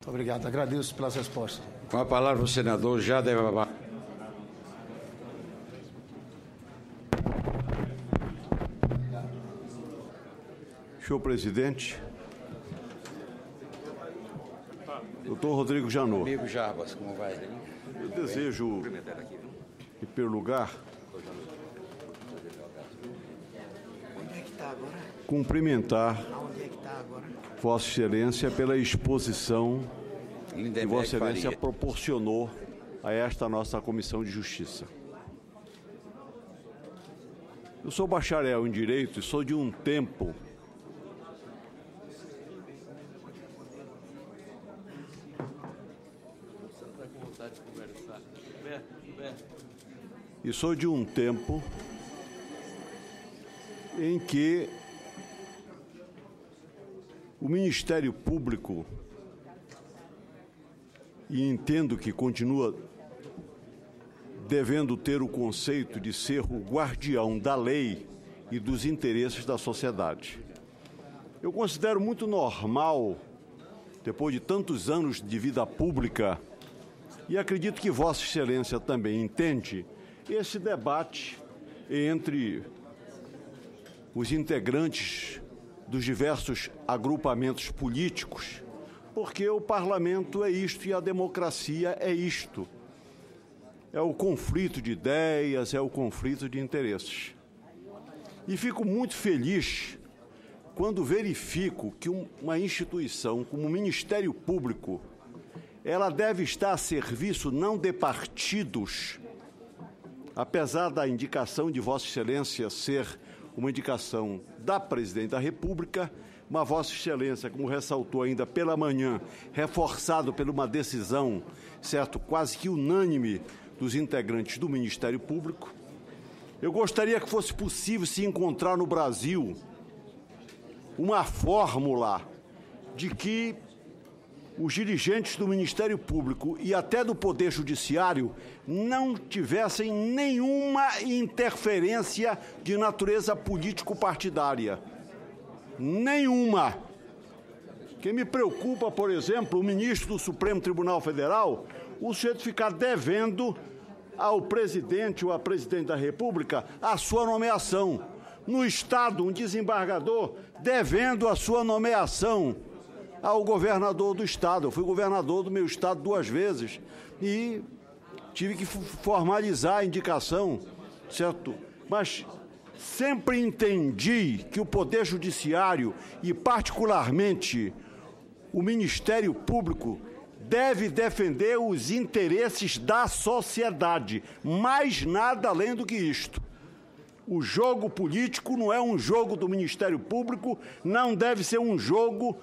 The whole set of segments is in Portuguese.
Obrigado, agradeço pelas respostas. Com a palavra o senador Jader Babá. Senhor presidente, doutor Rodrigo Janot. Amigo Jarbas, como vai? Eu desejo, em primeiro lugar, cumprimentar Vossa Excelência pela exposição que Vossa Excelência proporcionou a esta nossa Comissão de Justiça. Eu sou bacharel em Direito e sou de um tempo em que o Ministério Público, e entendo que continua devendo ter o conceito de ser o guardião da lei e dos interesses da sociedade. Eu considero muito normal, depois de tantos anos de vida pública, e acredito que Vossa Excelência também entende, esse debate entre os integrantes dos diversos agrupamentos políticos, porque o parlamento é isto e a democracia é isto. É o conflito de ideias, é o conflito de interesses. E fico muito feliz quando verifico que uma instituição como o Ministério Público, ela deve estar a serviço não de partidos, apesar da indicação de Vossa Excelência ser uma indicação da Presidente da República, mas Vossa Excelência, como ressaltou ainda pela manhã, reforçado por uma decisão, certo, quase que unânime dos integrantes do Ministério Público, eu gostaria que fosse possível se encontrar no Brasil uma fórmula de que os dirigentes do Ministério Público e até do Poder Judiciário não tivessem nenhuma interferência de natureza político-partidária. Nenhuma. Que me preocupa, por exemplo, o ministro do Supremo Tribunal Federal, o sujeito ficar devendo ao presidente ou à presidente da República a sua nomeação. No Estado, um desembargador devendo a sua nomeação ao governador do Estado. Eu fui governador do meu Estado 2 vezes e tive que formalizar a indicação, certo? Mas sempre entendi que o Poder Judiciário e, particularmente, o Ministério Público deve defender os interesses da sociedade, mais nada além do que isto. O jogo político não é um jogo do Ministério Público, não deve ser um jogo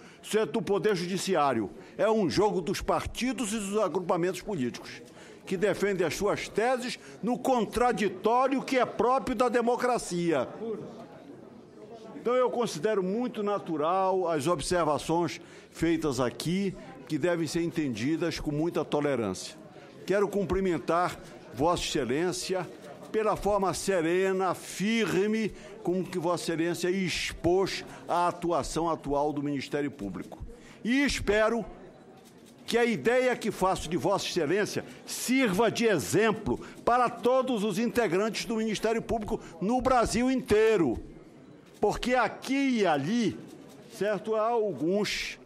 do Poder Judiciário. É um jogo dos partidos e dos agrupamentos políticos, que defendem as suas teses no contraditório que é próprio da democracia. Então, eu considero muito natural as observações feitas aqui, que devem ser entendidas com muita tolerância. Quero cumprimentar Vossa Excelência pela forma serena, firme, com que Vossa Excelência expôs a atuação atual do Ministério Público. E espero que a ideia que faço de Vossa Excelência sirva de exemplo para todos os integrantes do Ministério Público no Brasil inteiro. Porque aqui e ali, certo, há alguns,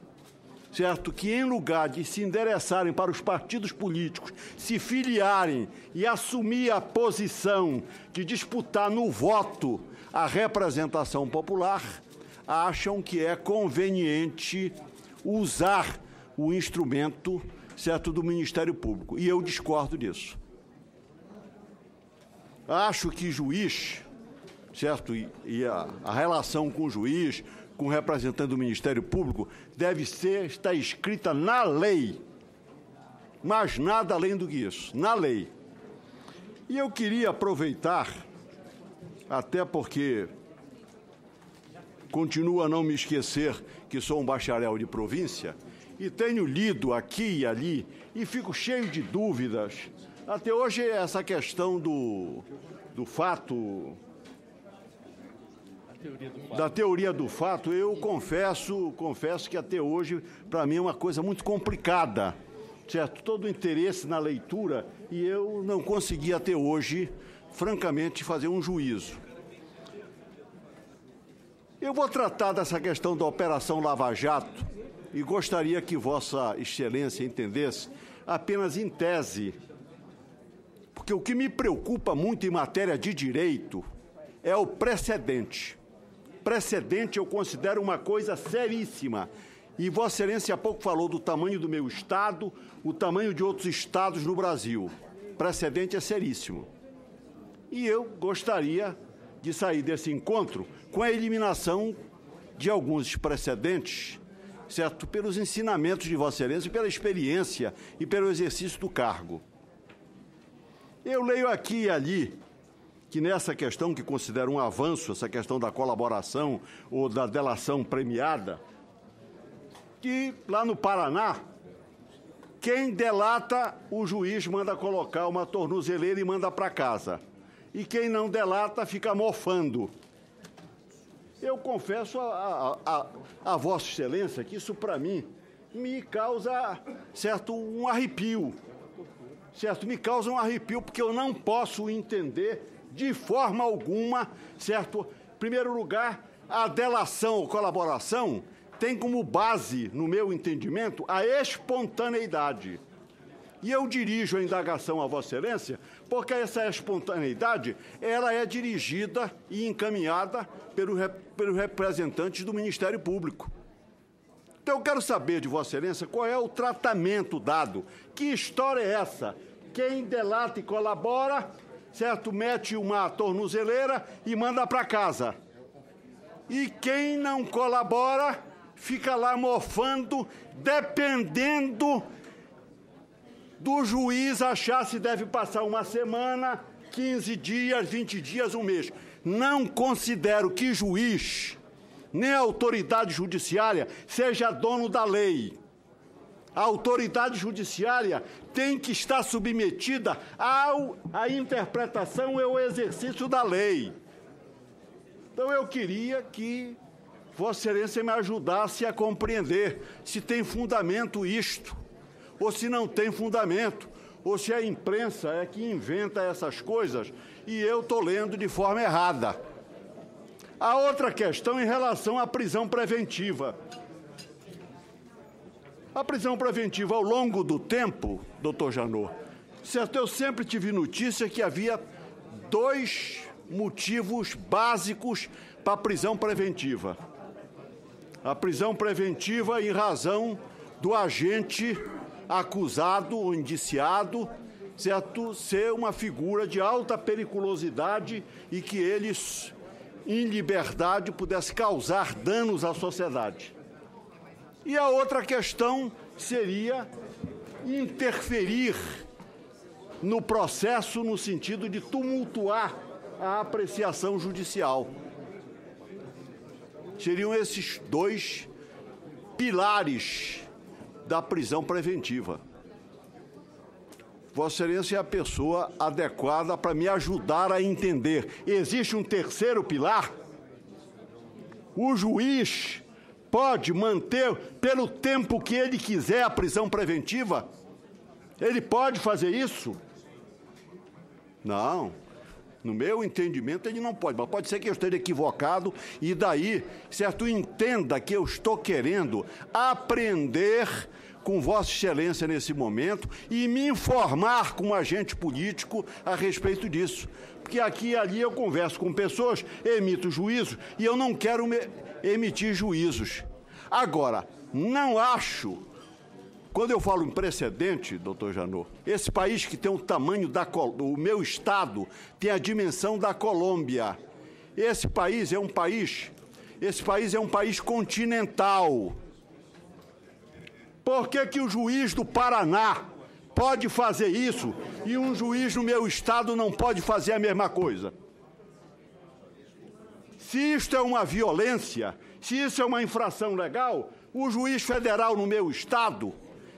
certo, que em lugar de se endereçarem para os partidos políticos, se filiarem e assumir a posição de disputar no voto a representação popular, acham que é conveniente usar o instrumento, certo, do Ministério Público. E eu discordo disso. Acho que juiz, certo, e a relação com o juiz, com o representante do Ministério Público, deve estar escrita na lei. Mas nada além do que isso, na lei. E eu queria aproveitar, até porque continuo a não me esquecer que sou um bacharel de província, e tenho lido aqui e ali, e fico cheio de dúvidas. Até hoje, essa questão do fato Da teoria do fato, eu confesso que até hoje, para mim, é uma coisa muito complicada, certo? Todo o interesse na leitura, e eu não consegui até hoje, francamente, fazer um juízo. Eu vou tratar dessa questão da Operação Lava Jato e gostaria que Vossa Excelência entendesse apenas em tese, porque o que me preocupa muito em matéria de direito é o precedente. Precedente eu considero uma coisa seríssima. E Vossa Excelência há pouco falou do tamanho do meu estado, o tamanho de outros estados no Brasil. Precedente é seríssimo. E eu gostaria de sair desse encontro com a eliminação de alguns precedentes, certo? Pelos ensinamentos de Vossa Excelência, pela experiência e pelo exercício do cargo. Eu leio aqui e ali que nessa questão, que considero um avanço, essa questão da colaboração ou da delação premiada, que lá no Paraná, quem delata, o juiz manda colocar uma tornozeleira e manda para casa. E quem não delata fica mofando. Eu confesso a Vossa Excelência que isso, para mim, me causa, certo, um arrepio. Certo, me causa um arrepio, porque eu não posso entender de forma alguma, certo? Em primeiro lugar, a delação ou colaboração tem como base, no meu entendimento, a espontaneidade. E eu dirijo a indagação a Vossa Excelência porque essa espontaneidade ela é dirigida e encaminhada pelos representantes do Ministério Público. Então, eu quero saber de Vossa Excelência qual é o tratamento dado. Que história é essa? Quem delata e colabora, certo, mete uma tornozeleira e manda para casa. E quem não colabora fica lá mofando, dependendo do juiz achar se deve passar uma semana, 15 dias, 20 dias, um mês. Não considero que juiz, nem a autoridade judiciária, seja dono da lei. A autoridade judiciária tem que estar submetida à interpretação e ao exercício da lei. Então, eu queria que Vossa Excelência me ajudasse a compreender se tem fundamento isto, ou se não tem fundamento, ou se a imprensa é que inventa essas coisas e eu estou lendo de forma errada. A outra questão em relação à prisão preventiva. A prisão preventiva, ao longo do tempo, doutor Janot, certo, eu sempre tive notícia que havia 2 motivos básicos para a prisão preventiva. A prisão preventiva em razão do agente acusado ou indiciado, certo, ser uma figura de alta periculosidade e que eles, em liberdade, pudesse causar danos à sociedade. E a outra questão seria interferir no processo no sentido de tumultuar a apreciação judicial. Seriam esses 2 pilares da prisão preventiva. Vossa Excelência é a pessoa adequada para me ajudar a entender. Existe um terceiro pilar? O juiz pode manter, pelo tempo que ele quiser, a prisão preventiva? Ele pode fazer isso? Não. No meu entendimento, ele não pode. Mas pode ser que eu esteja equivocado e daí, certo, entenda que eu estou querendo aprender com Vossa Excelência nesse momento e me informar como agente político a respeito disso. Porque aqui e ali eu converso com pessoas, emito juízos e eu não quero emitir juízos. Agora, não acho, quando eu falo em precedente, doutor Janot, esse país que tem o tamanho o meu estado tem a dimensão da Colômbia. Esse país é um país continental. Por que o juiz do Paraná pode fazer isso e um juiz no meu estado não pode fazer a mesma coisa? Se isto é uma violência, se isso é uma infração legal, o juiz federal no meu estado,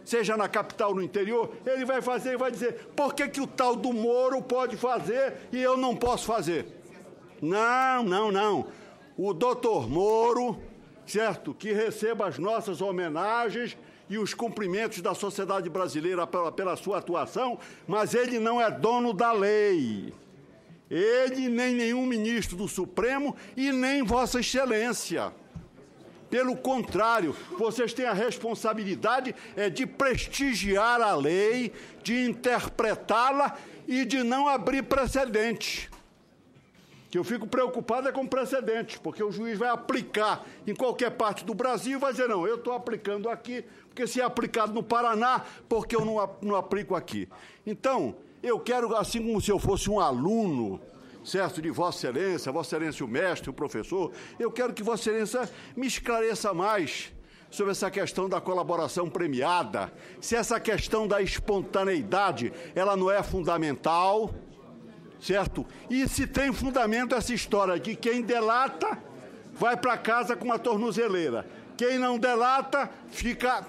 seja na capital ou no interior, ele vai fazer e vai dizer: por que o tal do Moro pode fazer e eu não posso fazer? Não, não, não. o doutor Moro, certo, que receba as nossas homenagens e os cumprimentos da sociedade brasileira pela sua atuação, mas ele não é dono da lei. Ele, nem nenhum ministro do Supremo e nem Vossa Excelência. Pelo contrário, vocês têm a responsabilidade de prestigiar a lei, de interpretá-la e de não abrir precedentes. Que eu fico preocupado com precedentes, porque o juiz vai aplicar em qualquer parte do Brasil e vai dizer, não, eu estou aplicando aqui, porque se é aplicado no Paraná, porque eu não aplico aqui. Então, eu quero, assim como se eu fosse um aluno, certo, de Vossa Excelência o mestre, o professor, eu quero que Vossa Excelência me esclareça mais sobre essa questão da colaboração premiada, se essa questão da espontaneidade, ela não é fundamental, certo? E se tem fundamento essa história de quem delata vai para casa com uma tornozeleira, quem não delata fica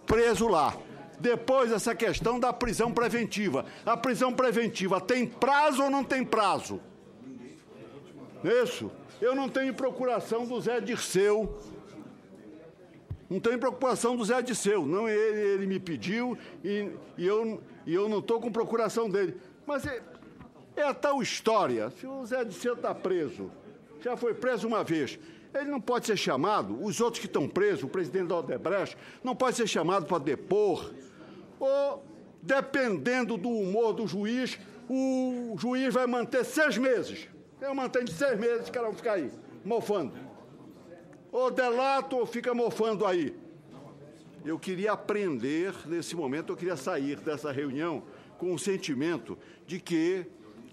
preso lá. Depois, essa questão da prisão preventiva. A prisão preventiva tem prazo ou não tem prazo? Isso. Eu não tenho procuração do Zé Dirceu. Não tenho preocupação do Zé Dirceu. Não, ele me pediu e eu não estou com procuração dele. Mas é a tal história. Se o Zé Dirceu está preso, já foi preso uma vez, ele não pode ser chamado, os outros que estão presos, o presidente da Odebrecht, não pode ser chamado para depor. Ou, dependendo do humor do juiz, o juiz vai manter 6 meses. Eu mantenho 6 meses, que ela vai ficar aí, mofando. Ou delata ou fica mofando aí. Eu queria aprender, nesse momento, eu queria sair dessa reunião com o sentimento de que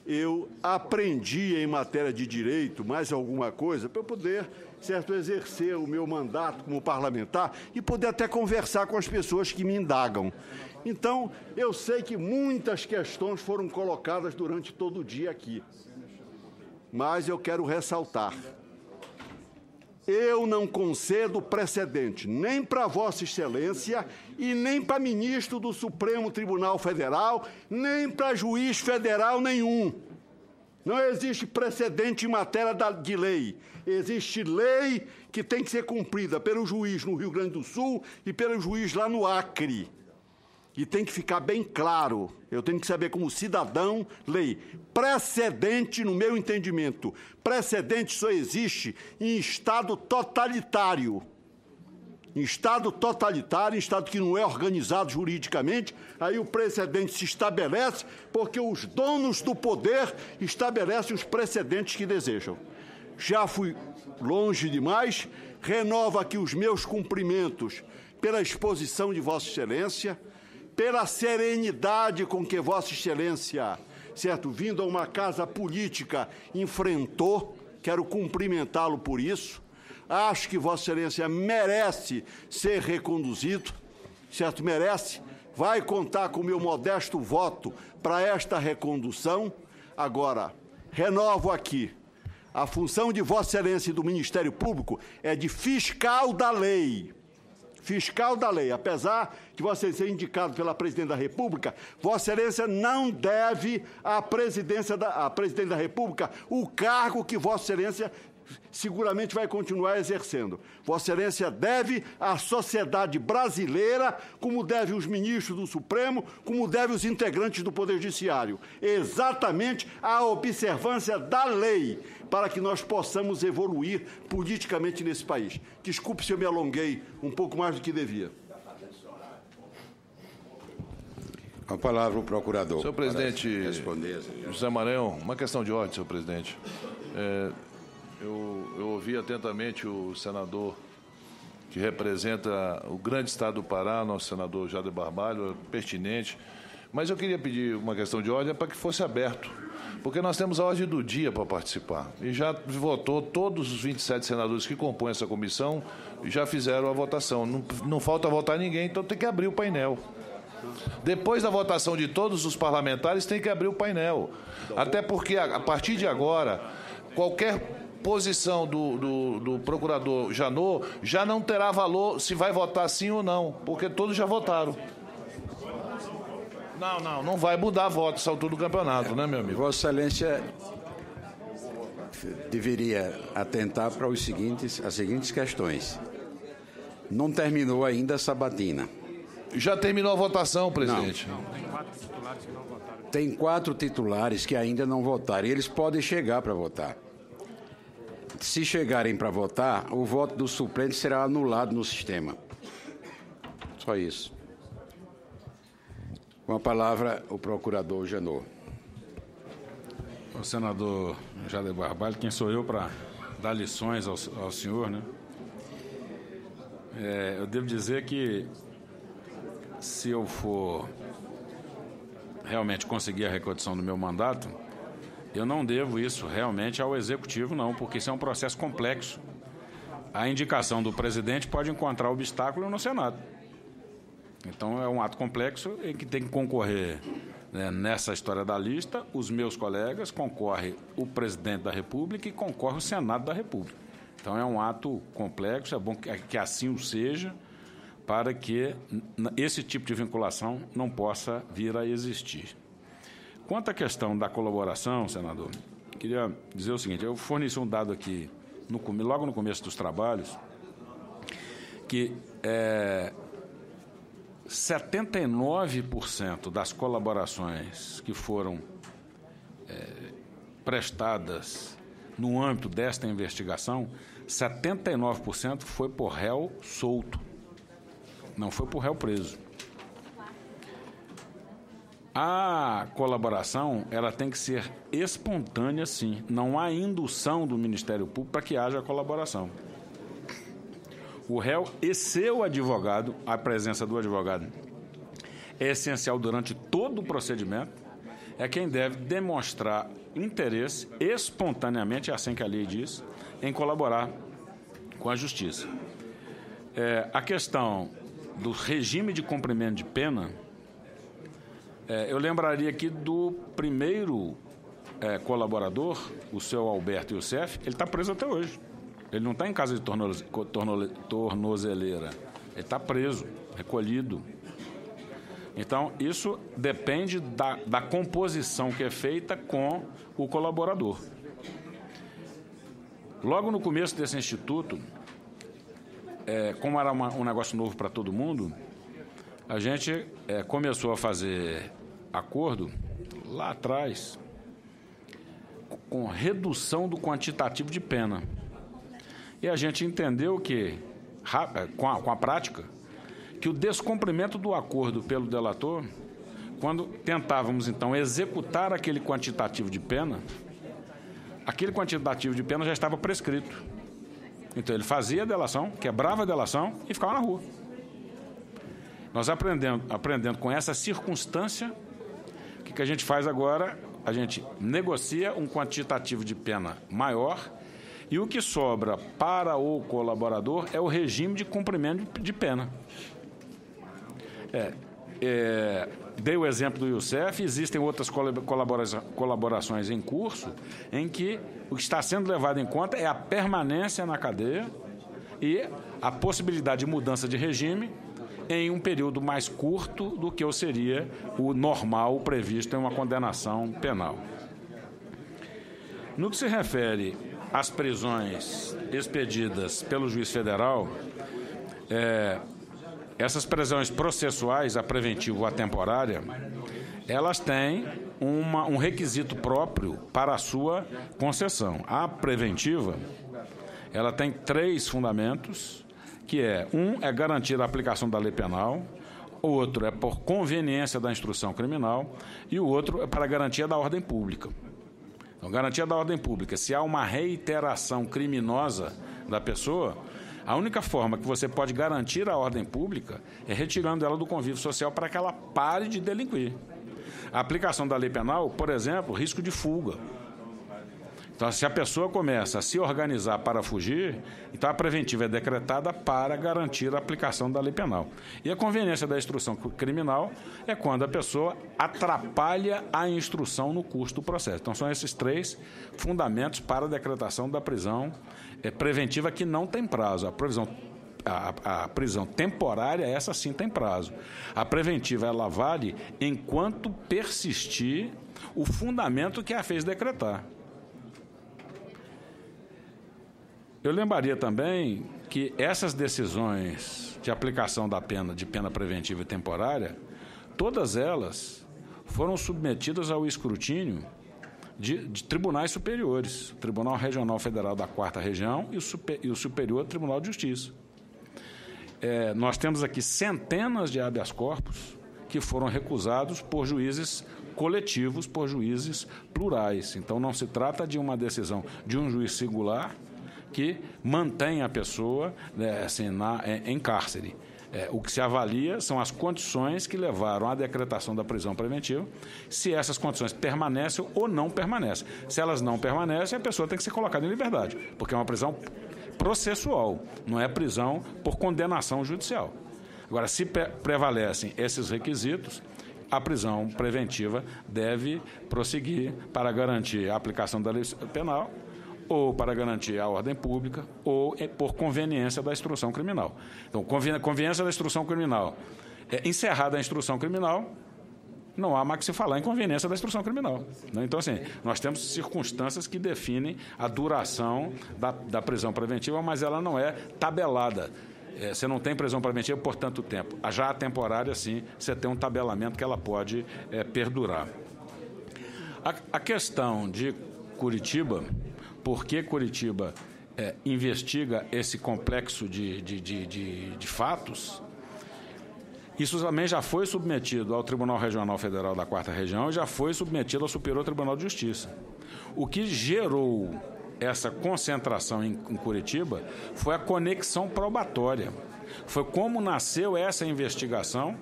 eu aprendi em matéria de direito mais alguma coisa para eu poder, certo, exercer o meu mandato como parlamentar e poder até conversar com as pessoas que me indagam. Então, eu sei que muitas questões foram colocadas durante todo o dia aqui, mas eu quero ressaltar. Eu não concedo precedente nem para Vossa Excelência e nem para ministro do Supremo Tribunal Federal, nem para juiz federal nenhum. Não existe precedente em matéria de lei. Existe lei que tem que ser cumprida pelo juiz no Rio Grande do Sul e pelo juiz lá no Acre. E tem que ficar bem claro, eu tenho que saber como cidadão, lei. Precedente, no meu entendimento, precedente só existe em Estado totalitário. Em Estado totalitário, em Estado que não é organizado juridicamente, aí o precedente se estabelece porque os donos do poder estabelecem os precedentes que desejam. Já fui longe demais, renovo aqui os meus cumprimentos pela exposição de Vossa Excelência, pela serenidade com que Vossa Excelência, certo, vindo a uma casa política, enfrentou, quero cumprimentá-lo por isso. Acho que Vossa Excelência merece ser reconduzido, certo, merece, vai contar com o meu modesto voto para esta recondução. Agora, renovo aqui, a função de Vossa Excelência e do Ministério Público é de fiscal da lei. Fiscal da lei, apesar de Vossa Excelência ser indicado pela Presidente da República, Vossa Excelência não deve à Presidente da República o cargo que Vossa Excelência seguramente vai continuar exercendo. Vossa Excelência deve à sociedade brasileira, como deve os ministros do Supremo, como deve os integrantes do Poder Judiciário, exatamente a observância da lei, para que nós possamos evoluir politicamente nesse país. Desculpe se eu me alonguei um pouco mais do que devia. A palavra o procurador. Senhor presidente, José Maranhão, uma questão de ordem, senhor presidente. Eu ouvi atentamente o senador que representa o grande estado do Pará, nosso senador Jader Barbalho, pertinente, mas eu queria pedir uma questão de ordem para que fosse aberto, porque nós temos a ordem do dia para participar, e já votou todos os 27 senadores que compõem essa comissão, já fizeram a votação, não falta votar ninguém, então tem que abrir o painel. Depois da votação de todos os parlamentares, tem que abrir o painel, até porque a partir de agora, qualquer posição do procurador Janot já não terá valor se vai votar sim ou não, porque todos já votaram. Não vai mudar voto essa altura do campeonato, né, meu amigo? Vossa Excelência deveria atentar para as seguintes questões. Não terminou ainda a sabatina. Já terminou a votação, presidente? Não, tem 4 titulares que não votaram. Tem 4 titulares que ainda não votaram. E eles podem chegar para votar. Se chegarem para votar, o voto do suplente será anulado no sistema. Só isso. Com a palavra, o procurador Janot. O senador Jader Barbalho, quem sou eu para dar lições ao senhor, né? Eu devo dizer que, se eu for realmente conseguir a recondução do meu mandato, eu não devo isso realmente ao Executivo, não, porque isso é um processo complexo. A indicação do presidente pode encontrar obstáculo no Senado. Então, é um ato complexo em que tem que concorrer, né, nessa história da lista, os meus colegas, concorre o presidente da República e concorre o Senado da República. Então, é um ato complexo, é bom que assim o seja, para que esse tipo de vinculação não possa vir a existir. Quanto à questão da colaboração, senador, queria dizer o seguinte: eu forneci um dado aqui, logo no começo dos trabalhos, que 79% das colaborações que foram prestadas no âmbito desta investigação, 79% foi por réu solto, não foi por réu preso. A colaboração, ela tem que ser espontânea, sim. Não há indução do Ministério Público para que haja colaboração. O réu e seu advogado, a presença do advogado é essencial durante todo o procedimento, é quem deve demonstrar interesse espontaneamente, é assim que a lei diz, em colaborar com a Justiça. A questão do regime de cumprimento de pena, eu lembraria aqui do primeiro colaborador, o seu Alberto Youssef, ele está preso até hoje. Ele não está em casa de tornozeleira, ele está preso, recolhido. Então, isso depende da composição que é feita com o colaborador. Logo no começo desse instituto, como era um negócio novo para todo mundo, a gente começou a fazer acordo lá atrás com redução do quantitativo de pena. E a gente entendeu que, com a prática, que o descumprimento do acordo pelo delator, quando tentávamos, então, executar aquele quantitativo de pena, aquele quantitativo de pena já estava prescrito. Então, ele fazia a delação, quebrava a delação e ficava na rua. Nós aprendendo com essa circunstância, o que a gente faz agora? A gente negocia um quantitativo de pena maior e o que sobra para o colaborador é o regime de cumprimento de pena. Dei o exemplo do Youssef, existem outras colaborações em curso em que o que está sendo levado em conta é a permanência na cadeia e a possibilidade de mudança de regime em um período mais curto do que seria o normal previsto em uma condenação penal. No que se refere às prisões expedidas pelo juiz federal, essas prisões processuais, a preventiva ou a temporária, elas têm um requisito próprio para a sua concessão. A preventiva, ela tem 3 fundamentos, que um é garantir a aplicação da lei penal, o outro é por conveniência da instrução criminal e o outro é para a garantia da ordem pública. Então, garantia da ordem pública, se há uma reiteração criminosa da pessoa, a única forma que você pode garantir a ordem pública é retirando ela do convívio social para que ela pare de delinquir. A aplicação da lei penal, por exemplo, risco de fuga. Então, se a pessoa começa a se organizar para fugir, então a preventiva é decretada para garantir a aplicação da lei penal. E a conveniência da instrução criminal é quando a pessoa atrapalha a instrução no curso do processo. Então, são esses 3 fundamentos para a decretação da prisão preventiva que não tem prazo. A prisão temporária, essa sim tem prazo. A preventiva, ela vale enquanto persistir o fundamento que a fez decretar. Eu lembraria também que essas decisões de aplicação da pena, de pena preventiva e temporária, todas elas foram submetidas ao escrutínio de tribunais superiores, o Tribunal Regional Federal da 4ª Região e o Superior Tribunal de Justiça. Nós temos aqui centenas de habeas corpus que foram recusados por juízes coletivos, por juízes plurais. Então, não se trata de uma decisão de um juiz singular que mantém a pessoa em cárcere. O que se avalia são as condições que levaram à decretação da prisão preventiva, se essas condições permanecem ou não permanecem. Se elas não permanecem, a pessoa tem que ser colocada em liberdade, porque é uma prisão processual, não é prisão por condenação judicial. Agora, se prevalecem esses requisitos, a prisão preventiva deve prosseguir para garantir a aplicação da lei penal, ou para garantir a ordem pública, ou por conveniência da instrução criminal. Então, conveniência da instrução criminal. Encerrada a instrução criminal, não há mais que se falar em conveniência da instrução criminal. Né? Então, assim, nós temos circunstâncias que definem a duração da prisão preventiva, mas ela não é tabelada. Você não tem prisão preventiva por tanto tempo. Já a temporária, sim, você tem um tabelamento que ela pode perdurar. A questão de Curitiba, por que Curitiba investiga esse complexo de fatos, isso também já foi submetido ao Tribunal Regional Federal da 4ª Região e já foi submetido ao Superior Tribunal de Justiça. O que gerou essa concentração em Curitiba foi a conexão probatória. Foi como nasceu essa investigação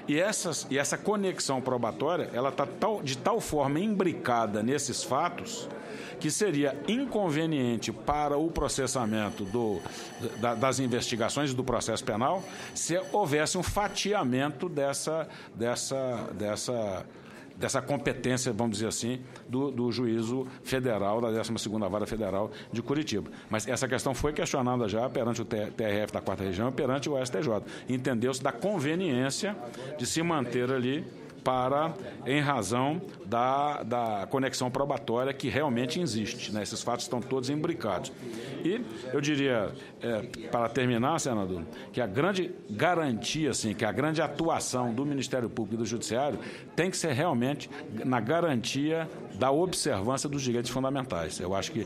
e essa conexão probatória ela está de tal forma imbricada nesses fatos que seria inconveniente para o processamento das investigações e do processo penal se houvesse um fatiamento dessa competência, vamos dizer assim, do juízo federal, da 12ª Vara Federal de Curitiba. Mas essa questão foi questionada já perante o TRF da 4ª Região e perante o STJ. Entendeu-se da conveniência de se manter ali em razão da conexão probatória que realmente existe. Né? Esses fatos estão todos imbricados. E eu diria, para terminar, senador, que a grande garantia, assim, que a grande atuação do Ministério Público e do Judiciário tem que ser realmente na garantia da observância dos direitos fundamentais. Eu acho que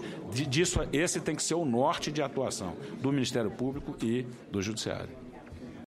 esse tem que ser o norte de atuação do Ministério Público e do Judiciário.